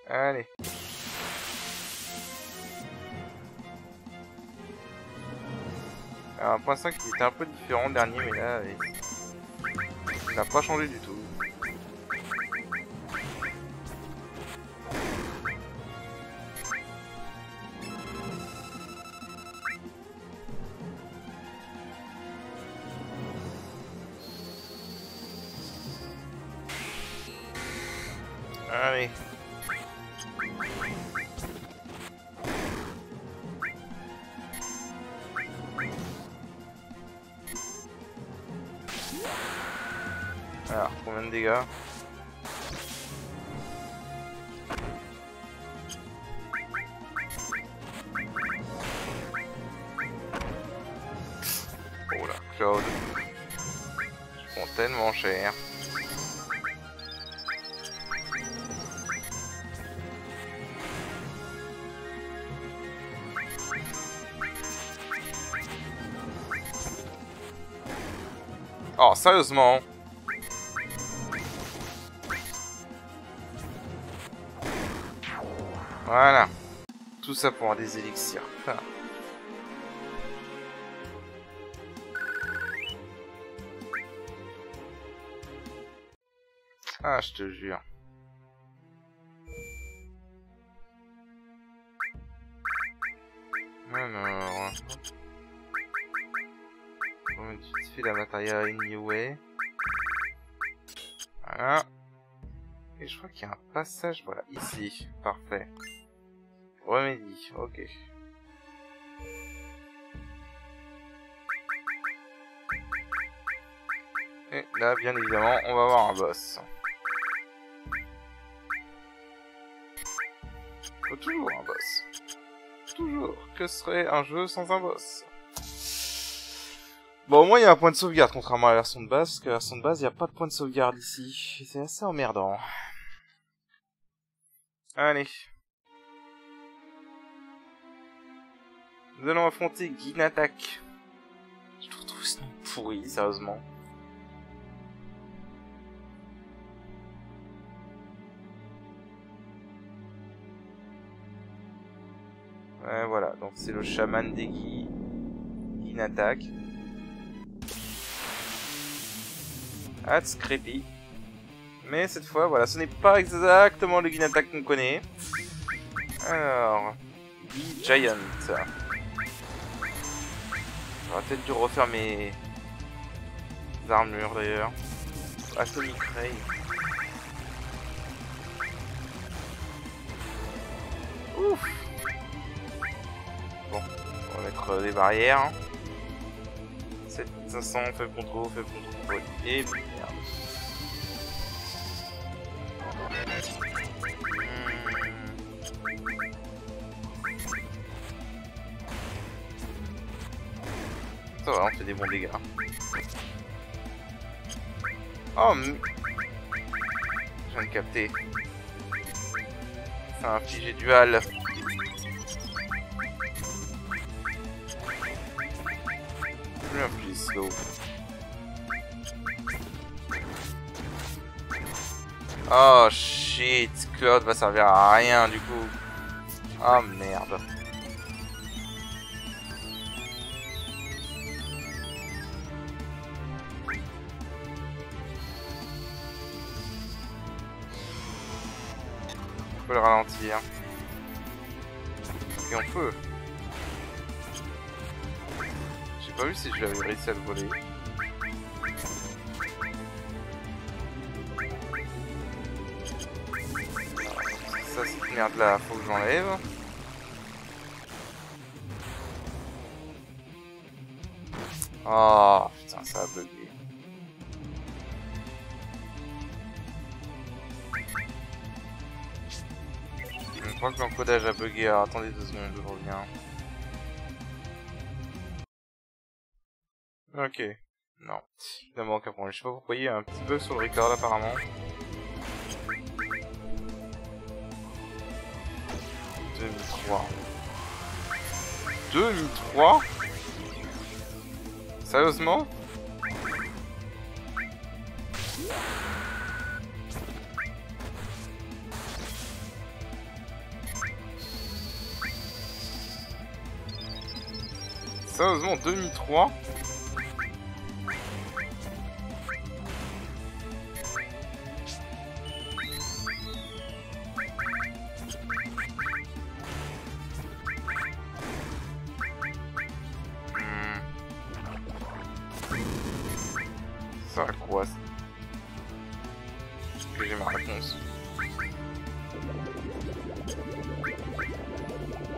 Speaker 1: Allez. Alors, 1.5 il était un peu différent le dernier, mais là, il n'a pas changé du tout. Allez. Alors, combien de dégâts? Oh là, Claude. Je prends tellement cher. Oh, sérieusement? Voilà. Tout ça pour avoir des élixirs. Enfin. Ah, je te jure. Alors... on va mettre vite fait la matériel anyway. Voilà. Et je crois qu'il y a un passage, voilà, ici. Parfait. Remédie, ok. Et là, bien évidemment, on va avoir un boss. Faut toujours un boss. Toujours. Que serait un jeu sans un boss? Bon, au moins, il y a un point de sauvegarde, contrairement à la version de base, parce que la version de base, il n'y a pas de point de sauvegarde ici. Et c'est assez emmerdant. Allez. Nous allons affronter Guinatak. Je trouve ce nom pourri, sérieusement. Ouais, voilà, donc c'est le chaman des Guinatak. That's creepy. Mais cette fois, voilà, ce n'est pas exactement le Guinatak qu'on connaît. Alors... Giant. J'aurais peut-être dû refaire mes armures d'ailleurs. Atomic Ray. Ouf. Bon, on va mettre des barrières. 7500, faible contrôle, et merde. Ça va, on fait des bons dégâts. Oh, je viens de capter. Ça a infligé dual. Je vais infliger slow. Oh shit, Claude va servir à rien du coup. Oh merde. On peut le ralentir. Ok, on peut. J'ai pas vu si je l'avais réussi à le voler. Ça, cette merde là, faut que j'enlève. Oh putain, ça a bugué. Je crois que l'encodage a bugué. Alors attendez 2 secondes, je reviens. Ok. Non. Il me manque un point. Je sais pas pourquoi il y a un petit bug sur le record apparemment. 2003. 2003 ? Sérieusement ? Sérieusement, demi-3. Ça à quoi? Est-ce que j'ai ma réponse?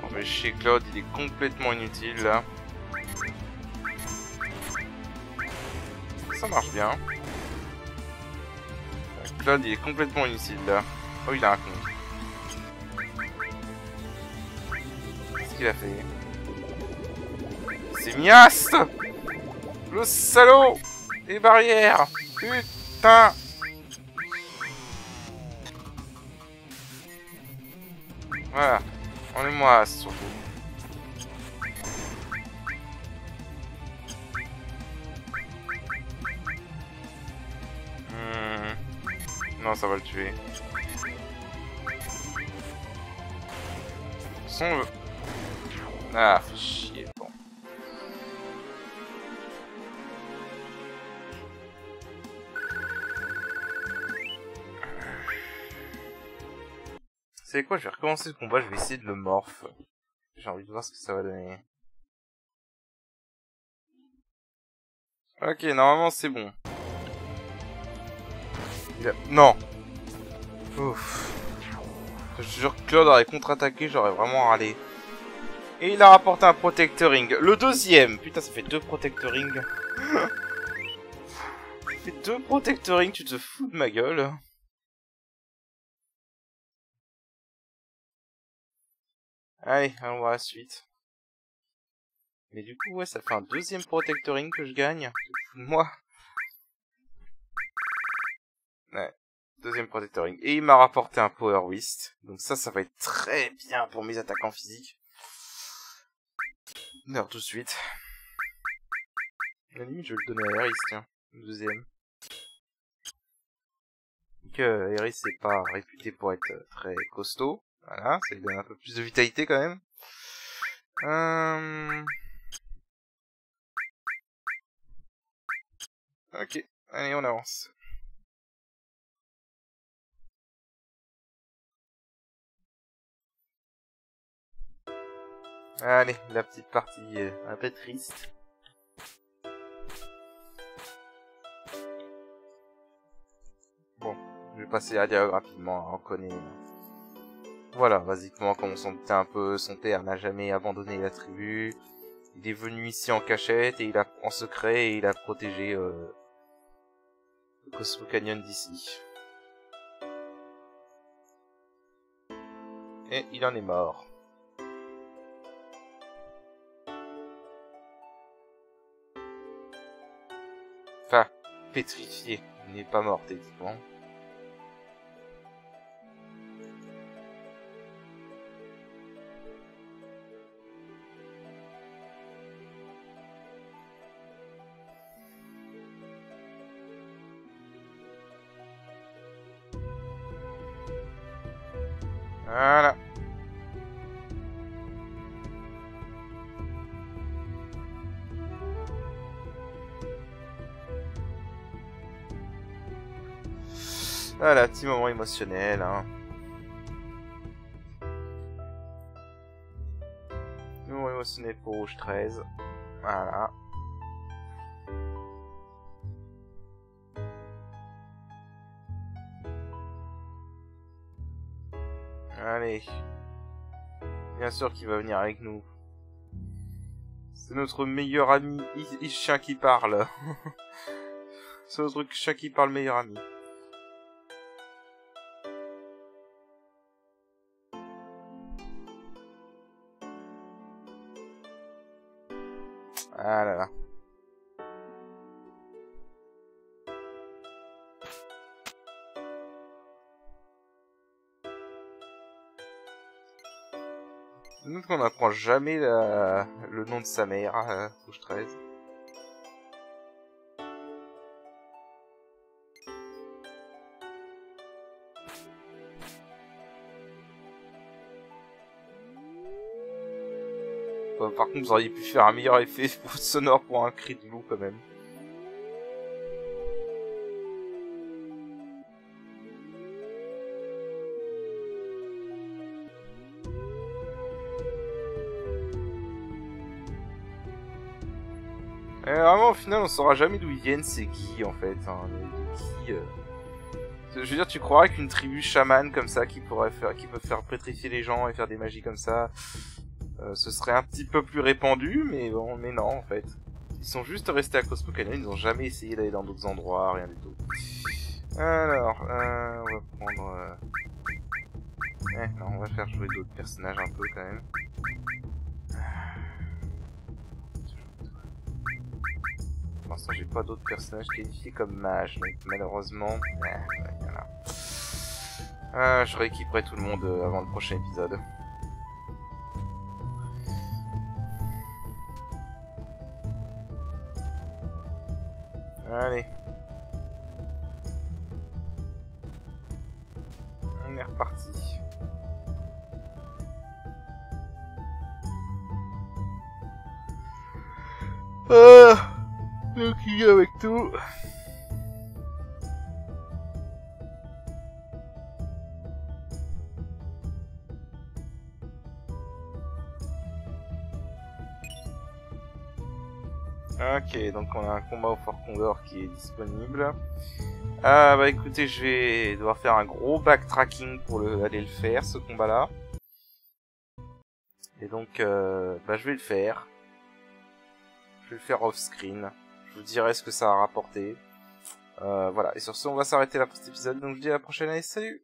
Speaker 1: Oh, mais chez Claude, il est complètement inutile là. Ça marche bien. Claude, il est complètement inutile là. Oh, il a un compte. Qu'est-ce qu'il a fait? C'est Miast! Le salaud! Les barrières! Putain! Voilà. On est moi surtout. Non, ça va le tuer. Son... Ah, fait chier. Bon. C'est quoi? Je vais recommencer le combat, je vais essayer de le morph. J'ai envie de voir ce que ça va donner. Ok, normalement c'est bon. Non. Ouf. Je te jure que Claude aurait contre-attaqué, j'aurais vraiment râlé. Et il a rapporté un protectoring. Le deuxième. Putain, ça fait 2 protectoring. Ça fait 2 protectoring, tu te fous de ma gueule. Allez, allons voir la suite. Mais du coup, ouais, ça fait un deuxième protectoring que je gagne. Tu te fous de moi. Ouais, deuxième protectoring. Et il m'a rapporté un Power Whist. Donc ça va être très bien pour mes attaquants physiques. Alors tout de suite. À la limite, je vais le donner à Eris, tiens. Le deuxième. Que Eris n'est pas réputé pour être très costaud. Voilà, ça lui donne un peu plus de vitalité quand même. Ok, allez, on avance. Allez, la petite partie un peu triste. Bon, je vais passer à dialogue rapidement, on connaît. Voilà, basiquement, comme on s'en doutait un peu, son père n'a jamais abandonné la tribu. Il est venu ici en cachette et il a en secret et il a protégé le Cosmo Canyon d'ici. Et il en est mort. Enfin, pétrifié. Il n'est pas mort, techniquement. Voilà. Voilà, petit moment émotionnel, hein. Moment émotionnel pour Rouge 13. Voilà. Allez. Bien sûr qu'il va venir avec nous. C'est notre meilleur ami, chien qui parle. C'est notre chien qui parle, meilleur ami. Ah là là. Nous qu'on n'apprend jamais le nom de sa mère, Rouge 13. Enfin, par contre, vous auriez pu faire un meilleur effet sonore pour un cri de loup quand même. Et vraiment, au final, on saura jamais d'où ils viennent, c'est qui en fait. Hein, qui, Je veux dire, tu croirais qu'une tribu chamane comme ça, qui peut faire pétrifier les gens et faire des magies comme ça, ce serait un petit peu plus répandu, mais bon, mais non en fait. Ils sont juste restés à Cosmo Canyon, ils n'ont jamais essayé d'aller dans d'autres endroits, rien du tout. Alors, on va prendre... non, on va faire jouer d'autres personnages un peu quand même. Pour l'instant, j'ai pas d'autres personnages qualifiés comme mage, donc malheureusement... voilà. Je rééquiperai tout le monde avant le prochain épisode. Allez. On est reparti. Donc il y a avec tout. Ok, donc on a un combat au Fort Condor qui est disponible. Bah écoutez, je vais devoir faire un gros backtracking pour aller le faire, ce combat-là. Et donc, bah je vais le faire. Je vais le faire off-screen. Je vous dirai ce que ça a rapporté. Voilà, et sur ce, on va s'arrêter là pour cet épisode. Donc je vous dis à la prochaine, allez, salut!